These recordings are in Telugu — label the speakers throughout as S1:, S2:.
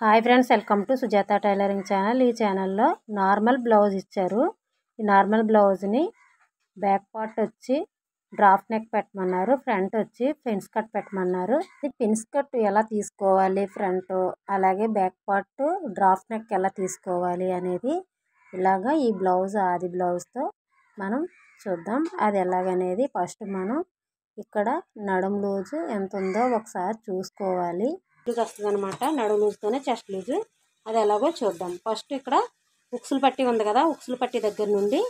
S1: Hi friends, welcome to Sujatha tailoring channel. ఈ ఛానల్లో నార్మల్ బ్లౌజ్ ఇచ్చారు. ఈ నార్మల్ బ్లౌజ్ని బ్యాక్ పార్ట్ వచ్చి డ్రాప్ నెక్ పెట్టమన్నారు, ఫ్రంట్ వచ్చి పిన్స్ కట్ పెట్టమన్నారు. ఈ పిన్స్ కట్ ఎలా తీసుకోవాలి, ఫ్రంట్ అలాగే బ్యాక్ పార్ట్ డ్రాప్ నెక్ ఎలా తీసుకోవాలి అనేది ఇలాగా ఈ బ్లౌజ్ ఆది బ్లౌజ్తో మనం చూద్దాం. అది ఎలాగనేది ఫస్ట్ మనం ఇక్కడ నడుం లూజు ఎంత ఉందో ఒకసారి చూసుకోవాలి. లూజ్ వస్తుంది అనమాట. నడుం లూజ్తోనే చెస్ట్ లూజు అది ఎలాగో చూద్దాం. ఫస్ట్ ఇక్కడ ఉక్సులు పట్టి ఉంది కదా, ఉక్సులు పట్టి దగ్గర నుండి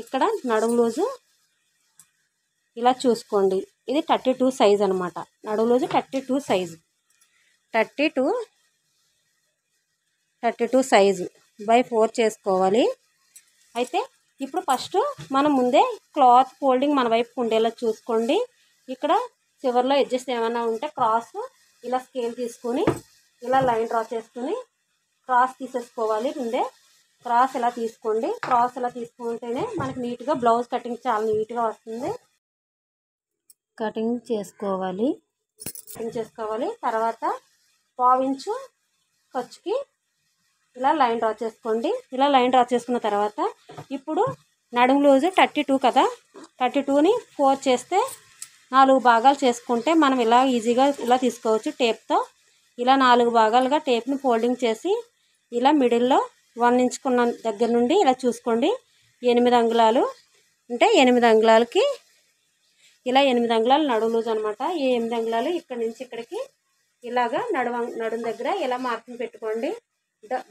S1: ఇక్కడ నడుం లూజు ఇలా చూసుకోండి. ఇది 32 సైజ్ అనమాట. నడుం లూజు 32 సైజు, 32 సైజు బై 4 చేసుకోవాలి. అయితే ఇప్పుడు ఫస్ట్ మనం ముందే క్లాత్ ఫోల్డింగ్ మన వైపు ఉండేలా చూసుకోండి. ఇక్కడ చివరిలో ఎడ్జెస్ ఏమైనా ఉంటే క్రాస్ ఇలా స్కేల్ తీసుకొని ఇలా లైన్ డ్రా చేసుకుని క్రాస్ తీసేసుకోవాలి. ముందే క్రాస్ ఇలా తీసుకోండి. క్రాస్ ఇలా తీసుకుంటేనే మనకి నీట్గా బ్లౌజ్ కటింగ్ చాలా నీట్గా వస్తుంది. కటింగ్ చేసుకోవాలి. తర్వాత పావించు ఖర్చుకి ఇలా లైన్ డ్రా చేసుకోండి. ఇలా లైన్ డ్రా చేసుకున్న తర్వాత ఇప్పుడు నడుము లూజు 32 కదా, 32ని 4 చేస్తే 4 భాగాలు చేసుకుంటే మనం ఇలా ఈజీగా ఇలా తీసుకోవచ్చు. టేప్తో ఇలా 4 భాగాలుగా టేప్ని ఫోల్డింగ్ చేసి ఇలా మిడిల్లో 1 ఇంచుకున్న దగ్గర నుండి ఇలా చూసుకోండి. 8 అంగుళాలు అంటే 8 అంగుళాలకి ఇలా 8 అంగుళాలు నడుము లూజ్ అనమాట. ఈ 8 అంగుళాలు ఇక్కడ నుంచి ఇక్కడికి ఇలాగా నడుం దగ్గర ఇలా మార్కింగ్ పెట్టుకోండి.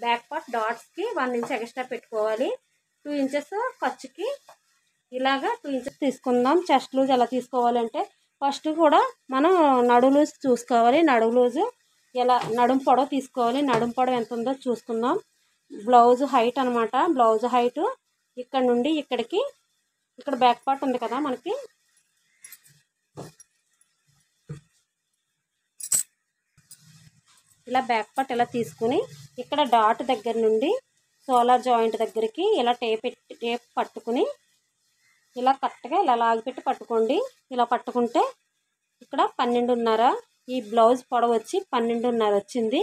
S1: బ్యాక్ పార్ట్ డాట్స్కి 1 ఇంచ్ ఎక్స్ట్రా పెట్టుకోవాలి. 2 ఇంచెస్ ఖర్చుకి ఇలాగా 2 ఇంచెస్ తీసుకుందాం. చెస్ట్ లూజ్ ఎలా తీసుకోవాలంటే ఫస్ట్ కూడా మనం నడుము లూజ్ చూసుకోవాలి. నడుము లూజు ఎలా నడుం పొడవు తీసుకోవాలి. నడుం పొడవు ఎంత ఉందో చూసుకుందాం. బ్లౌజ్ హైట్ అనమాట. బ్లౌజ్ హైట్ ఇక్కడ నుండి ఇక్కడికి ఇక్కడ బ్యాక్ పార్ట్ ఉంది కదా మనకి, ఇలా బ్యాక్ పార్ట్ ఇలా తీసుకుని ఇక్కడ డాట్ దగ్గర నుండి సోలార్ జాయింట్ దగ్గరికి ఇలా టేప్ పట్టుకుని ఇలా కరెక్ట్గా ఇలా లాగిపెట్టి పట్టుకోండి. ఇలా పట్టుకుంటే ఇక్కడ 12.5 ఈ బ్లౌజ్ పొడవు వచ్చి 12.5 వచ్చింది.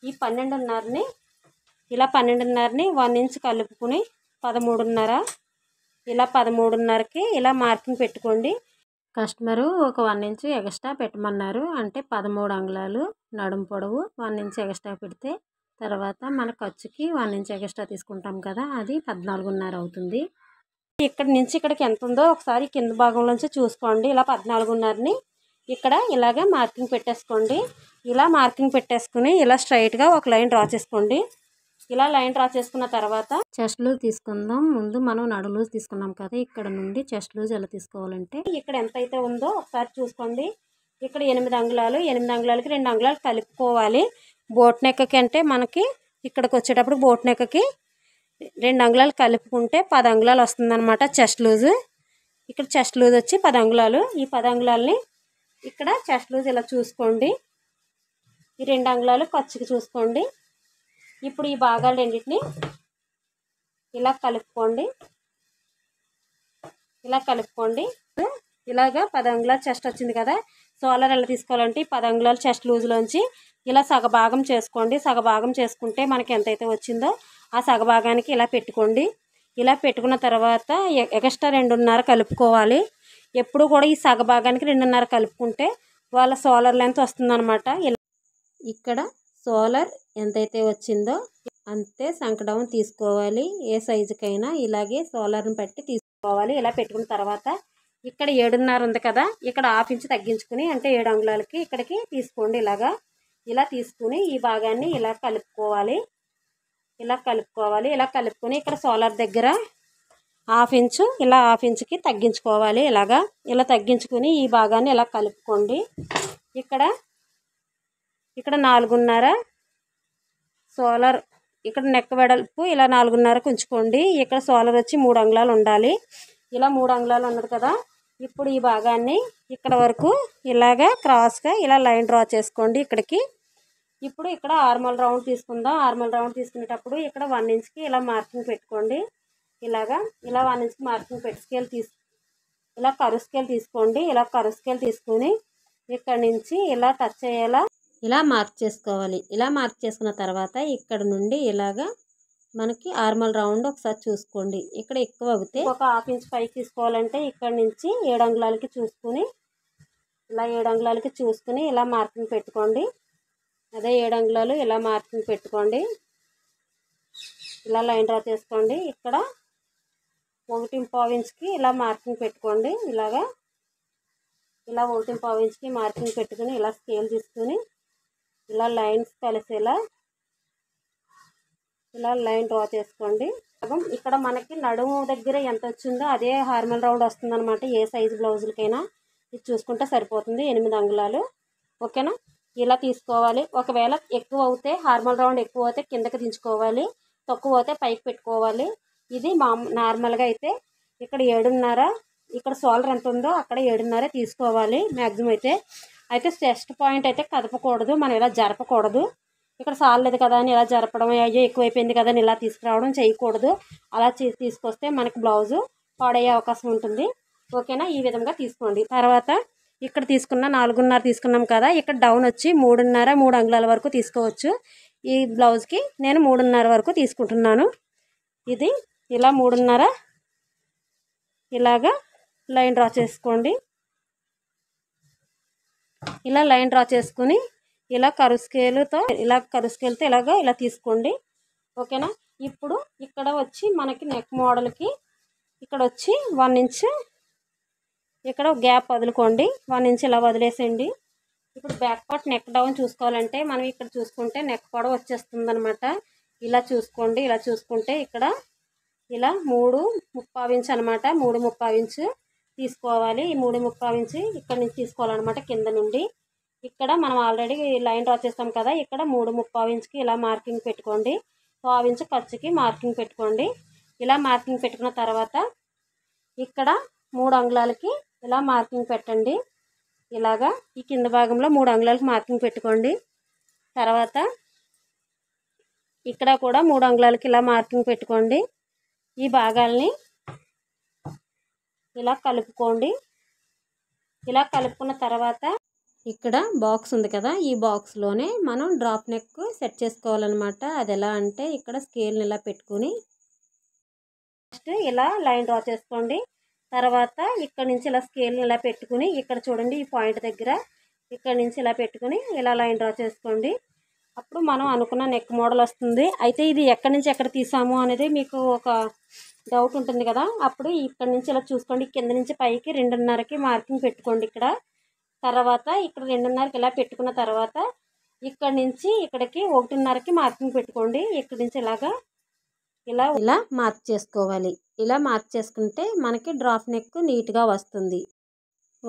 S1: ఈ 12.5ని ఇలా 12.5ని 1 ఇంచ్ కలుపుకుని 13.5 ఇలా 13.5కి ఇలా మార్కింగ్ పెట్టుకోండి. కస్టమరు ఒక 1 ఇంచ్ ఎక్స్ట్రా పెట్టమన్నారు. అంటే 13 అంగుళాలు నడుం పొడవు 1 ఇంచ్ ఎక్స్ట్రా పెడితే తర్వాత మన ఖర్చుకి 1 ఇంచ్ ఎక్స్ట్రా తీసుకుంటాం కదా, అది 14.5 అవుతుంది. ఇక్కడ నుంచి ఇక్కడికి ఎంత ఉందో ఒకసారి కింద భాగంలోంచి చూసుకోండి. ఇలా 14.5ని ఇక్కడ ఇలాగే మార్కింగ్ పెట్టేసుకోండి. ఇలా మార్కింగ్ పెట్టేసుకుని ఇలా స్ట్రైట్గా ఒక లైన్ డ్రా చేసుకోండి. ఇలా లైన్ డ్రా చేసుకున్న తర్వాత చెస్ట్ లూజ్ తీసుకుందాం. ముందు మనం నడుం లూజ్ తీసుకున్నాం కదా, ఇక్కడ నుండి చెస్ట్ లూజ్ ఎలా తీసుకోవాలంటే ఇక్కడ ఎంత అయితే ఉందో ఒకసారి చూసుకోండి. ఇక్కడ 8 అంగుళాలు, 8 అంగుళాలకి 2 అంగుళాలు కలుపుకోవాలి. బోట్ నెక్కకి అంటే మనకి ఇక్కడికి వచ్చేటప్పుడు బోట్ నెక్కకి 2 అంగుళాలు కలుపుకుంటే 10 అంగుళాలు వస్తుందన్నమాట చెస్ట్ లూజు. ఇక్కడ చెస్ట్ లూజ్ వచ్చి 10 అంగుళాలు. ఈ 10 అంగుళాలని ఇక్కడ చెస్ట్ లూజ్ ఇలా చూసుకోండి. ఈ 2 అంగుళాలు ఖర్చుకి చూసుకోండి. ఇప్పుడు ఈ భాగాలు రెండింటిని ఇలా కలుపుకోండి. ఇలాగా 10 అంగుళాలు చెస్ట్ వచ్చింది కదా. సోలార్ ఎలా తీసుకోవాలంటే 10 అంగుళాలు చెస్ట్ లూజ్లోంచి ఇలా సగభాగం చేసుకోండి. సగభాగం చేసుకుంటే మనకి ఎంతైతే వచ్చిందో ఆ సగభాగానికి ఇలా పెట్టుకోండి. ఇలా పెట్టుకున్న తర్వాత ఎక్స్ట్రా 2.5 కలుపుకోవాలి. ఎప్పుడు కూడా ఈ సగభాగానికి 2.5 కలుపుకుంటే వాళ్ళ సోలార్ లెంత్ వస్తుందన్నమాట. ఇక్కడ సోలార్ ఎంతైతే వచ్చిందో అంతే సంకడౌన్ తీసుకోవాలి. ఏ సైజుకైనా ఇలాగే సోలార్ని బట్టి తీసుకోవాలి. ఇలా పెట్టుకున్న తర్వాత ఇక్కడ 7.5 ఉంది కదా, ఇక్కడ 1/2 ఇంచ్ తగ్గించుకుని అంటే 7 అంగుళాలకి ఇక్కడికి తీసుకోండి. ఇలా తీసుకుని ఈ భాగాన్ని ఇలా కలుపుకోవాలి. ఇలా కలుపుకొని ఇక్కడ సోలార్ దగ్గర 1/2 ఇంచు ఇలా 1/2 ఇంచుకి తగ్గించుకోవాలి. ఇలా తగ్గించుకుని ఈ భాగాన్ని ఇలా కలుపుకోండి. ఇక్కడ 4.5 సోలార్, ఇక్కడ నెక్ వెడల్పు ఇలా 4.5కి ఉంచుకోండి. ఇక్కడ సోలార్ వచ్చి 3 అంగుళాలు ఉండాలి. ఇలా 3 అంగుళాలు ఉన్నది కదా. ఇప్పుడు ఈ భాగాన్ని ఇక్కడ వరకు ఇలాగా క్రాస్గా ఇలా లైన్ డ్రా చేసుకోండి ఇక్కడికి. ఇప్పుడు ఇక్కడ ఆర్మల్ రౌండ్ తీసుకుందాం. ఆర్మల్ రౌండ్ తీసుకునేటప్పుడు ఇక్కడ 1 ఇంచ్కి ఇలా మార్కింగ్ పెట్టుకోండి. ఇలా 1 ఇంచ్కి మార్కింగ్ పెట్టి ఇలా కరువు స్కేల్ తీసుకోండి. ఇలా కరువు స్కేల్ తీసుకొని ఇక్కడ నుంచి ఇలా టచ్ అయ్యేలా ఇలా మార్క్ చేసుకోవాలి. ఇలా మార్క్ చేసుకున్న తర్వాత ఇక్కడ నుండి ఇలాగా మనకి ఆర్మల్ రౌండ్ ఒకసారి చూసుకోండి. ఇక్కడ ఎక్కువ అవుతే ఒక హాఫ్ ఇంచ్ పైకి తీసుకోవాలంటే ఇక్కడ నుంచి 7 అంగుళాలకి చూసుకుని ఇలా 7 అంగుళాలకి చూసుకుని ఇలా మార్కింగ్ పెట్టుకోండి. అదే 7 అంగుళాలు ఇలా మార్కింగ్ పెట్టుకోండి. ఇలా లైన్ డ్రా చేసుకోండి. ఇక్కడ 1.5 ఇంచ్కి ఇలా మార్కింగ్ పెట్టుకోండి. ఇలా 1.5 ఇంచ్కి మార్కింగ్ పెట్టుకుని ఇలా స్కేల్ తీసుకుని ఇలా లైన్స్ కలిసేలా ఇలా లైన్ డ్రా చేసుకోండి. ఇక్కడ మనకి నడుము దగ్గర ఎంత వచ్చిందో అదే హార్మల్ రౌండ్ వస్తుంది అనమాట. ఏ సైజు బ్లౌజులకైనా ఇది చూసుకుంటే సరిపోతుంది. 8 అంగుళాలు. ఓకేనా? ఇలా తీసుకోవాలి. ఒకవేళ ఎక్కువ అవుతే హార్మల్ రౌండ్ ఎక్కువ అవుతే కిందకి దించుకోవాలి, తక్కువ అవుతే పైకి పెట్టుకోవాలి. ఇది నార్మల్గా అయితే ఇక్కడ 7.5, ఇక్కడ షోల్డర్ ఎంత ఉందో అక్కడ 7.5 తీసుకోవాలి మ్యాక్సిమం అయితే చెస్ట్ పాయింట్ అయితే కదపకూడదు, మనం ఇలా జరపకూడదు. ఇక్కడ సాలేదు కదా అని ఇలా జరపడం, అయ్యో ఎక్కువైపోయింది కదా అని ఇలా తీసుకురావడం చేయకూడదు. అలా తీసుకొస్తే మనకి బ్లౌజు పాడయ్యే అవకాశం ఉంటుంది. ఓకేనా? ఈ విధంగా తీసుకోండి. తర్వాత ఇక్కడ తీసుకున్న 4.5 తీసుకున్నాం కదా, ఇక్కడ డౌన్ వచ్చి 3.5 3 అంగుళాల వరకు తీసుకోవచ్చు. ఈ బ్లౌజ్కి నేను 3.5 వరకు తీసుకుంటున్నాను. ఇది ఇలా 3.5 ఇలాగా లైన్ డ్రా చేసుకోండి. ఇలా లైన్ డ్రా చేసుకుని ఇలా కరువు స్కేల్తో ఇలా తీసుకోండి. ఓకేనా? ఇప్పుడు ఇక్కడ వచ్చి మనకి నెక్ మోడల్కి ఇక్కడ వచ్చి 1 ఇంచ్ ఇక్కడ గ్యాప్ వదులుకోండి. 1 ఇంచ్ ఇలా వదిలేసేయండి. ఇప్పుడు బ్యాక్ పార్ట్ నెక్ డౌన్ చూసుకోవాలంటే మనం ఇక్కడ చూసుకుంటే నెక్ పొడవు వచ్చేస్తుంది అనమాట. ఇలా చూసుకోండి. ఇలా చూసుకుంటే ఇక్కడ ఇలా 3.5 ఇంచ్ అనమాట. 3.5 ఇంచ్ తీసుకోవాలి. ఈ 3.5 ఇంచ్ ఇక్కడ నుంచి తీసుకోవాలన్నమాట. కింద నుండి ఇక్కడ మనం ఆల్రెడీ లైన్ డ్రా చేస్తాం కదా, ఇక్కడ 3.5 ఇంచ్కి ఇలా మార్కింగ్ పెట్టుకోండి. 1/2 ఇంచ్ ఖర్చుకి మార్కింగ్ పెట్టుకోండి. ఇలా మార్కింగ్ పెట్టుకున్న తర్వాత ఇక్కడ 3 అంగుళాలకి ఇలా మార్కింగ్ పెట్టండి. ఇలాగా ఈ కింద భాగంలో 3 అంగుళాలకి మార్కింగ్ పెట్టుకోండి. తర్వాత ఇక్కడ కూడా 3 అంగుళాలకి ఇలా మార్కింగ్ పెట్టుకోండి. ఈ భాగాల్ని ఇలా కలుపుకోండి. ఇలా కలుపుకున్న తర్వాత ఇక్కడ బాక్స్ ఉంది కదా, ఈ బాక్స్లోనే మనం డ్రాప్ నెక్ సెట్ చేసుకోవాలన్నమాట. అది ఎలా అంటే ఇక్కడ స్కేల్ని ఇలా పెట్టుకుని ఫస్ట్ ఇలా లైన్ డ్రా చేసుకోండి. తర్వాత ఇక్కడ నుంచి ఇలా స్కేల్ని ఇలా పెట్టుకుని ఇక్కడ చూడండి ఈ పాయింట్ దగ్గర ఇక్కడ నుంచి ఇలా పెట్టుకుని ఇలా లైన్ డ్రా చేసుకోండి. అప్పుడు మనం అనుకున్న నెక్ మోడల్ వస్తుంది. అయితే ఇది ఎక్కడి నుంచి ఎక్కడ తీసాము అనేది మీకు ఒక డౌట్ ఉంటుంది కదా, అప్పుడు ఇక్కడ నుంచి ఇలా చూసుకోండి. కింద నుంచి పైకి 2.5కి మార్కింగ్ పెట్టుకోండి ఇక్కడ. తర్వాత ఇక్కడ 2.5కి ఇలా పెట్టుకున్న తర్వాత ఇక్కడ నుంచి ఇక్కడికి 1.5కి మార్కింగ్ పెట్టుకోండి. ఇక్కడ నుంచి ఇలా మార్క్ చేసుకోవాలి. ఇలా మార్క్ చేసుకుంటే మనకి డ్రాప్ నెక్ నీట్గా వస్తుంది.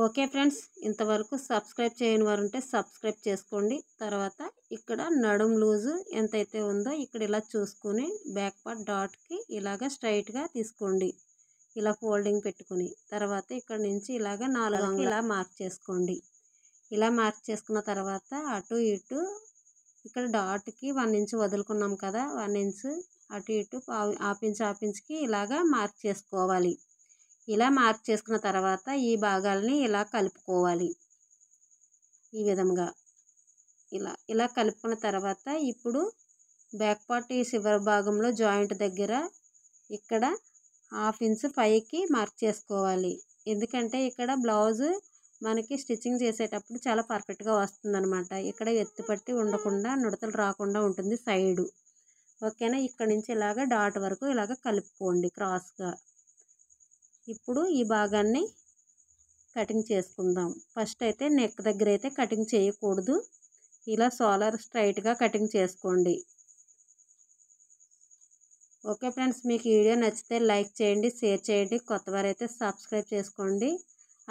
S1: ఓకే ఫ్రెండ్స్, ఇంతవరకు సబ్స్క్రైబ్ చేయని వారు ఉంటే సబ్స్క్రైబ్ చేసుకోండి. తర్వాత ఇక్కడ నడుం లూజు ఎంతైతే ఉందో ఇక్కడ ఇలా చూసుకొని బ్యాక్ పార్ట్ డాట్కి ఇలాగ స్ట్రైట్గా తీసుకోండి. ఇలా ఫోల్డింగ్ పెట్టుకుని తర్వాత ఇక్కడ నుంచి ఇలాగ 4 అంగుళాలు ఇలా మార్క్ చేసుకోండి. ఇలా మార్క్ చేసుకున్న తర్వాత అటు ఇటు ఇక్కడ డాట్కి 1 ఇంచ్ వదులుకున్నాం కదా, 1 ఇంచ్ అటు ఇటు హాఫ్ ఇంచ్కి ఇలాగా మార్క్ చేసుకోవాలి. ఇలా మార్క్ చేసుకున్న తర్వాత ఈ భాగాలని ఇలా కలుపుకోవాలి. ఈ విధంగా ఇలా కలుపుకున్న తర్వాత ఇప్పుడు బ్యాక్ పార్ట్ ఈ చివరి భాగంలో జాయింట్ దగ్గర ఇక్కడ హాఫ్ ఇంచ్ పైకి మార్క్ చేసుకోవాలి. ఎందుకంటే ఇక్కడ బ్లౌజ్ మనకి స్టిచ్చింగ్ చేసేటప్పుడు చాలా పర్ఫెక్ట్గా వస్తుందన్నమాట. ఇక్కడ ఎత్తుపట్టి ఉండకుండా నుడతలు రాకుండా ఉంటుంది సైడు. ఓకేనా? ఇక్కడ నుంచి ఇలాగ డాట్ వరకు ఇలాగ కలుపుకోండి క్రాస్గా. ఇప్పుడు ఈ భాగాన్ని కటింగ్ చేసుకుందాం. ఫస్ట్ అయితే నెక్ దగ్గర అయితే కటింగ్ చేయకూడదు. ఇలా షోల్డర్ స్ట్రైట్గా కటింగ్ చేసుకోండి. ఓకే ఫ్రెండ్స్, మీకు ఈ వీడియో నచ్చితే లైక్ చేయండి, షేర్ చేయండి. కొత్తవారైతే సబ్స్క్రైబ్ చేసుకోండి.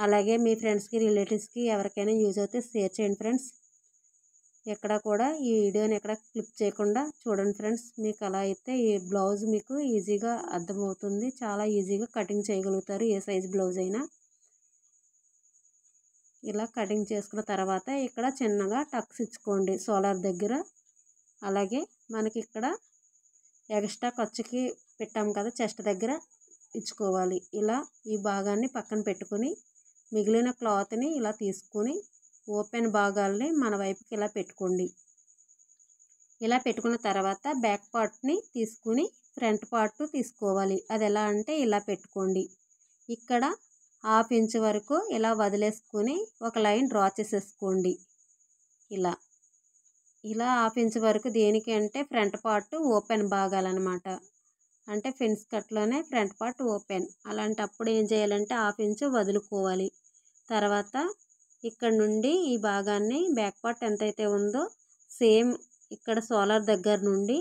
S1: అలాగే మీ ఫ్రెండ్స్కి రిలేటివ్స్కి ఎవరికైనా యూజ్ అవుతే షేర్ చేయండి ఫ్రెండ్స్. ఎక్కడ కూడా ఈ వీడియోని ఎక్కడ క్లిప్ చేయకుండా చూడండి ఫ్రెండ్స్. మీకు అలా అయితే ఈ బ్లౌజ్ మీకు ఈజీగా అర్థమవుతుంది. చాలా ఈజీగా కటింగ్ చేయగలుగుతారు ఏ సైజ్ బ్లౌజ్ అయినా. ఇలా కటింగ్ చేసుకున్న తర్వాత ఇక్కడ చిన్నగా టక్స్ ఇచ్చుకోండి షోల్డర్ దగ్గర. అలాగే మనకి ఇక్కడ ఎక్స్ట్రా ఖర్చుకి పెట్టాం కదా చెస్ట్ దగ్గర ఇచ్చుకోవాలి. ఇలా ఈ భాగాన్ని పక్కన పెట్టుకొని మిగిలిన క్లాత్ని ఇలా తీసుకొని ఓపెన్ భాగాల్ని మన వైపుకి ఇలా పెట్టుకోండి. ఇలా పెట్టుకున్న తర్వాత బ్యాక్ పార్ట్ని తీసుకుని ఫ్రంట్ పార్ట్ తీసుకోవాలి. అది ఎలా అంటే ఇలా పెట్టుకోండి. ఇక్కడ 1/2 ఇంచ్ వరకు ఇలా వదిలేసుకుని ఒక లైన్ డ్రా చేసేసుకోండి. ఇలా 1/2 ఇంచ్ వరకు దేనికి అంటే ఫ్రంట్ పార్ట్ ఓపెన్ భాగాలన్నమాట. అంటే ఫిన్స్ కట్లోనే ఫ్రంట్ పార్ట్ ఓపెన్. అలాంటప్పుడు ఏం చేయాలంటే 1/2 ఇంచ్ వదులుకోవాలి. తర్వాత ఇక్కడ నుండి ఈ భాగాన్ని బ్యాక్ పార్ట్ ఎంతైతే ఉందో సేమ్ ఇక్కడ షోల్డర్ దగ్గర నుండి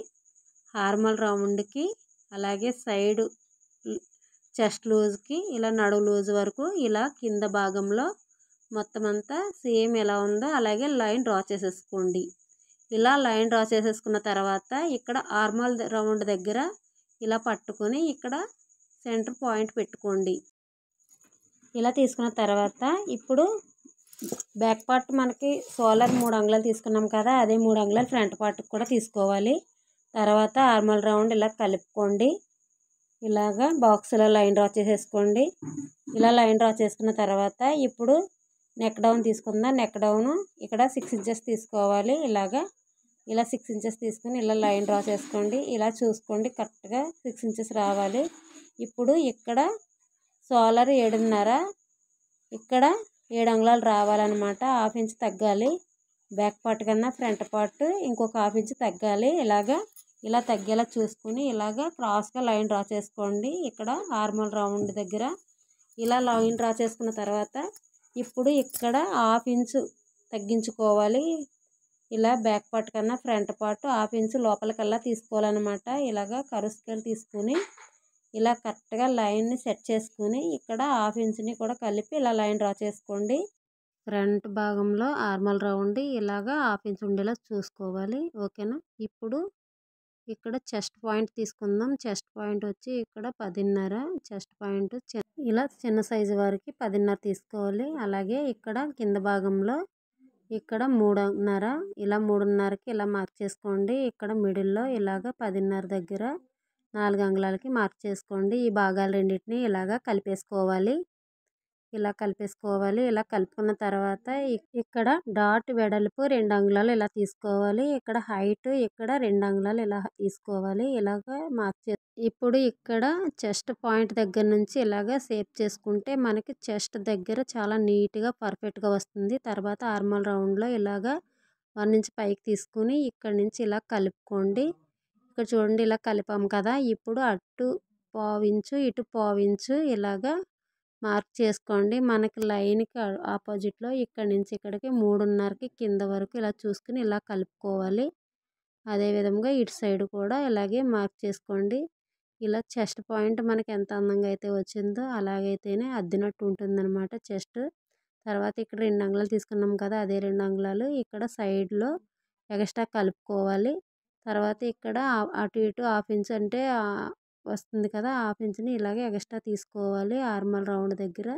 S1: హార్మల్ రౌండ్కి అలాగే సైడ్ చెస్ట్ లూజ్కి ఇలా నడుము లూజ్ వరకు ఇలా కింద భాగంలో మొత్తం అంతా సేమ్ ఎలా ఉందో అలాగే లైన్ డ్రా చేసేసుకోండి. ఇలా లైన్ డ్రా చేసేసుకున్న తర్వాత ఇక్కడ ఆర్మల్ రౌండ్ దగ్గర ఇలా పట్టుకొని ఇక్కడ సెంటర్ పాయింట్ పెట్టుకోండి. ఇలా తీసుకున్న తర్వాత ఇప్పుడు బ్యాక్ పార్ట్ మనకి షోల్డర్ 3 అంగుళాలు తీసుకున్నాం కదా, అదే 3 అంగుళాలు ఫ్రంట్ పార్ట్కి కూడా తీసుకోవాలి. తర్వాత ఆర్మల్ రౌండ్ ఇలా కలుపుకోండి. ఇలాగా బాక్స్లో లైన్ డ్రా చేసేసుకోండి. ఇలా లైన్ డ్రా చేసుకున్న తర్వాత ఇప్పుడు నెక్ డౌన్ తీసుకుందాం. నెక్ డౌన్ ఇక్కడ 6 ఇంచెస్ తీసుకోవాలి. ఇలా 6 ఇంచెస్ తీసుకుని ఇలా లైన్ డ్రా చేసుకోండి. ఇలా చూసుకోండి కరెక్ట్గా 6 ఇంచెస్ రావాలి. ఇప్పుడు ఇక్కడ షోల్డర్ 7.5, ఇక్కడ 7 అంగుళాలు రావాలన్నమాట. 1/2 ఇంచ్ తగ్గాలి. బ్యాక్ పార్ట్ కన్నా ఫ్రంట్ పార్ట్ ఇంకొక 1/2 ఇంచ్ తగ్గాలి. ఇలా తగ్గేలా చూసుకుని ఇలాగా క్రాస్గా లైన్ డ్రా చేసుకోండి. ఇక్కడ ఆర్మల్ రౌండ్ దగ్గర ఇలా లైన్ డ్రా చేసుకున్న తర్వాత ఇప్పుడు ఇక్కడ 1/2 ఇంచ్ తగ్గించుకోవాలి. ఇలా బ్యాక్ పార్ట్ కన్నా ఫ్రంట్ పార్ట్ 1/2 ఇంచ్ లోపలికల్లా తీసుకోవాలన్నమాట. ఇలాగా కర్వ్ స్కేల్ తీసుకుని ఇలా కరెక్ట్గా లైన్ని సెట్ చేసుకుని ఇక్కడ 1/2 ఇంచ్ని కూడా కలిపి ఇలా లైన్ డ్రా చేసుకోండి. ఫ్రంట్ భాగంలో ఆర్మల్ రౌండ్ ఇలాగా 1/2 ఇంచ్ ఉండేలా చూసుకోవాలి. ఓకేనా. ఇప్పుడు ఇక్కడ చెస్ట్ పాయింట్ తీసుకుందాం. చెస్ట్ పాయింట్ వచ్చి ఇక్కడ 10.5. చెస్ట్ పాయింట్ ఇలా చిన్న సైజు వారికి 10.5 తీసుకోవాలి. అలాగే ఇక్కడ కింద భాగంలో ఇక్కడ 3.5, ఇలా 3.5కి ఇలా మార్క్ చేసుకోండి. ఇక్కడ మిడిల్లో ఇలాగ 10.5 దగ్గర 4 అంగుళాలకి మార్క్ చేసుకోండి. ఈ భాగాలు రెండింటిని ఇలాగా కలిపేసుకోవాలి. ఇలా కలుపుకున్న తర్వాత ఇక్కడ డాట్ వెడల్పు 2 అంగుళాలు ఇలా తీసుకోవాలి. ఇక్కడ హైట్ ఇక్కడ 2 అంగుళాలు ఇలా తీసుకోవాలి. ఇలాగా మార్క్ ఇప్పుడు ఇక్కడ చెస్ట్ పాయింట్ దగ్గర నుంచి ఇలాగా షేప్ చేసుకుంటే మనకి చెస్ట్ దగ్గర చాలా నీట్గా పర్ఫెక్ట్గా వస్తుంది. తర్వాత ఆర్మల్ రౌండ్లో ఇలాగా 1 ఇంచ్ పైకి తీసుకుని ఇక్కడ నుంచి ఇలా కలుపుకోండి. ఇక్కడ చూడండి ఇలా కలిపాము కదా. ఇప్పుడు అటు 1/2 ఇంచు ఇటు 1/2 ఇంచు ఇలాగా మార్క్ చేసుకోండి. మనకి లైన్కి ఆపోజిట్లో ఇక్కడ నుంచి ఇక్కడికి 3.5కి కింద వరకు ఇలా చూసుకుని ఇలా కలుపుకోవాలి. అదేవిధంగా ఇటు సైడ్ కూడా ఇలాగే మార్క్ చేసుకోండి. ఇలా చెస్ట్ పాయింట్ మనకి ఎంత అందంగా అయితే వచ్చిందో అలాగైతేనే అద్దినట్టు ఉంటుందన్నమాట చెస్ట్. తర్వాత ఇక్కడ 2 అంగుళాలు తీసుకున్నాం కదా, అదే 2 అంగుళాలు ఇక్కడ సైడ్లో ఎక్స్ట్రా కలుపుకోవాలి. తర్వాత ఇక్కడ అటు ఇటు 1/2 ఇంచ్ అంటే వస్తుంది కదా, 1/2 ఇంచ్ని ఇలాగే ఎక్స్ట్రా తీసుకోవాలి. ఆర్మల్ రౌండ్ దగ్గర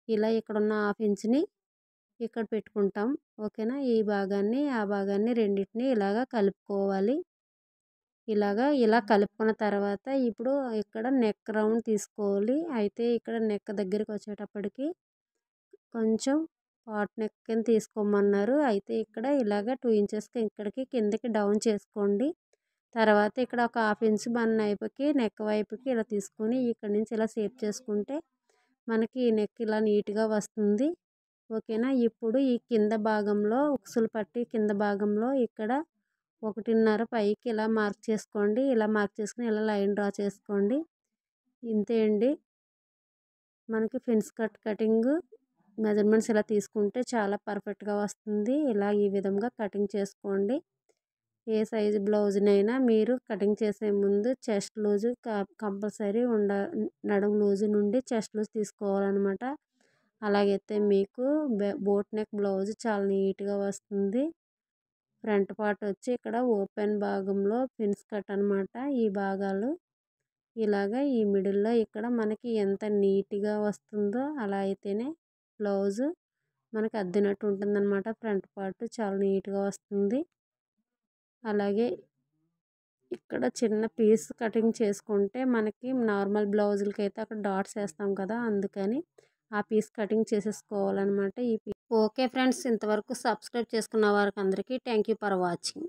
S1: ఇలా ఇక్కడ ఉన్న 1/2 ఇంచ్ని ఇక్కడ పెట్టుకుంటాం. ఓకేనా. ఈ భాగాన్ని ఆ భాగాన్ని రెండింటిని ఇలాగా కలుపుకోవాలి. ఇలా కలుపుకున్న తర్వాత ఇప్పుడు ఇక్కడ నెక్ రౌండ్ తీసుకోవాలి. అయితే ఇక్కడ నెక్ దగ్గరికి వచ్చేటప్పటికి కొంచెం పాట్ నెక్ కింద తీసుకోమన్నారు. అయితే ఇక్కడ ఇలాగ 2 ఇంచెస్కి ఇక్కడికి కిందకి డౌన్ చేసుకోండి. తర్వాత ఇక్కడ ఒక 1/2 ఇంచ్ మన నెక్ వైపుకి ఇలా తీసుకొని ఇక్కడ నుంచి ఇలా షేప్ చేసుకుంటే మనకి ఈ నెక్ ఇలా నీట్గా వస్తుంది. ఓకేనా. ఇప్పుడు ఈ కింద భాగంలో ఉక్సులు పట్టి కింద భాగంలో ఇక్కడ 1.5 పైకి ఇలా మార్క్ చేసుకోండి. ఇలా మార్క్ చేసుకుని ఇలా లైన్ డ్రా చేసుకోండి. ఇంతే అండి. మనకి ఫిన్స్ కటింగ్ మెజర్మెంట్స్ ఇలా తీసుకుంటే చాలా పర్ఫెక్ట్గా వస్తుంది. ఇలా ఈ విధంగా కటింగ్ చేసుకోండి. ఏ సైజు బ్లౌజ్నైనా మీరు కటింగ్ చేసే ముందు చెస్ట్ లూజు కంపల్సరీ నడుము లూజు నుండి చెస్ట్ లూజ్ తీసుకోవాలన్నమాట. అలాగైతే మీకు బోట్ నెక్ బ్లౌజ్ చాలా నీట్గా వస్తుంది. ఫ్రంట్ పార్ట్ వచ్చి ఇక్కడ ఓపెన్ భాగంలో పిన్స్ కట్ అనమాట. ఈ భాగాలు ఇలాగా ఈ మిడిల్లో ఇక్కడ మనకి ఎంత నీట్గా వస్తుందో అలా అయితేనే బ్లౌజు మనకి అద్దినట్టు ఉంటుందన్నమాట. ఫ్రంట్ పార్ట్ చాలా నీట్గా వస్తుంది. అలాగే ఇక్కడ చిన్న పీస్ కటింగ్ చేసుకుంటే మనకి నార్మల్ బ్లౌజులకి అయితే అక్కడ డాట్స్ వేస్తాం కదా, అందుకని ఆ పీస్ కటింగ్ చేసేసుకోవాలన్నమాట. ఓకే ఫ్రెండ్స్, ఇంతవరకు సబ్స్క్రైబ్ చేసుకున్న వారికి అందరికీ థ్యాంక్ యూ ఫర్ వాచింగ్.